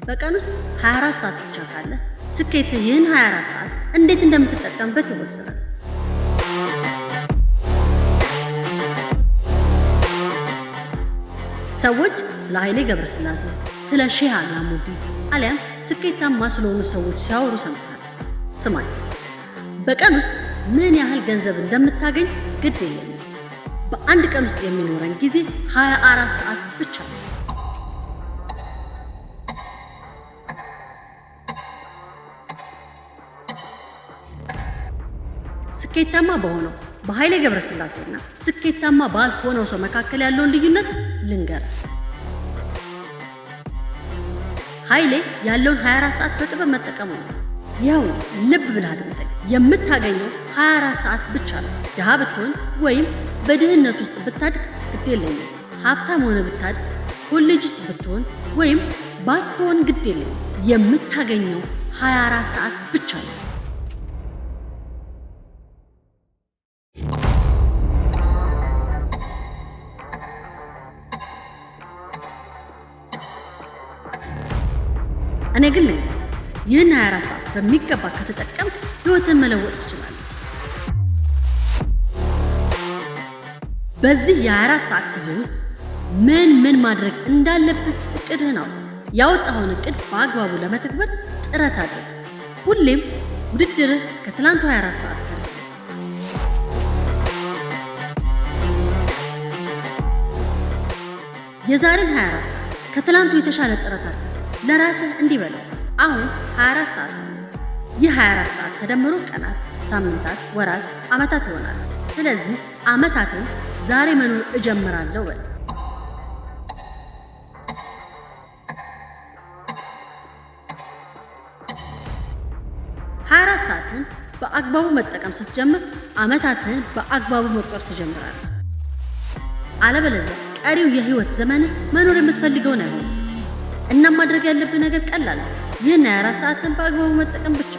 በቀን ውስጥ 24 ሰዓት ብቻ ካለ ስኬት ይህን 24 ሰዓት እንዴት እንደምትጠቀምበት ይወስናል። ሰዎች ስለ ኃይሌ ገብረስላሴ፣ ስለ ሼህ አላሙዲ አሊያም ስኬታማ ስለሆኑ ሰዎች ሲያወሩ ሰምተሃል። ስማኝ፣ በቀን ውስጥ ምን ያህል ገንዘብ እንደምታገኝ ግድ የለም። በአንድ ቀን ውስጥ የሚኖረን ጊዜ 24 ሰዓት ብቻ ነው። ስኬታማ በሆነው በኃይሌ ገብረስላሴና ስኬታማ ባልሆነው ሰው መካከል ያለውን ልዩነት ልንገር። ኃይሌ ያለውን 24 ሰዓት በጥበብ መጠቀሙ ነው። ያው ልብ ብለህ አድምጠኝ። የምታገኘው 24 ሰዓት ብቻ ነው። ድሃ ብትሆን ወይም በድህነት ውስጥ ብታድግ ግድ የለኝም። ሀብታም ሆነ ብታድግ፣ ኮሌጅ ውስጥ ብትሆን ወይም ባትሆን ግድ የለኝም። የምታገኘው 24 ሰዓት ብቻ ነው። እኔ ግን ይህን 24 ሰዓት በሚገባ ከተጠቀምክ ህይወትን መለወጥ ትችላለህ። በዚህ የ24 ሰዓት ጊዜ ውስጥ ምን ማድረግ እንዳለብህ እቅድህን አውጣ። ያወጣኸውን እቅድ በአግባቡ ለመተግበር ጥረት አድርግ። ሁሌም ውድድርህ ከትላንቱ 24 ሰዓት ጋር። የዛሬን 24 ሰዓት ከትላንቱ የተሻለ ጥረት አድርግ። ለራስህ እንዲህ በለው፣ አሁን 24 ሰዓት ነው። ይህ 24 ሰዓት ተደምሮ ቀናት፣ ሳምንታት፣ ወራት፣ ዓመታት ይሆናል። ስለዚህ ዓመታትን ዛሬ መኖር እጀምራለሁ በል። 24 ሰዓትን በአግባቡ መጠቀም ስትጀምር ዓመታትን በአግባቡ መቁጠር ትጀምራለህ። አለበለዚያ ቀሪው የህይወት ዘመን መኖር የምትፈልገውን አይሆንም። እና ማድረግ ያለብህ ነገር ቀላል ነው። ይህን 24 ሰዓትን በአግባቡ መጠቀም ብቻ።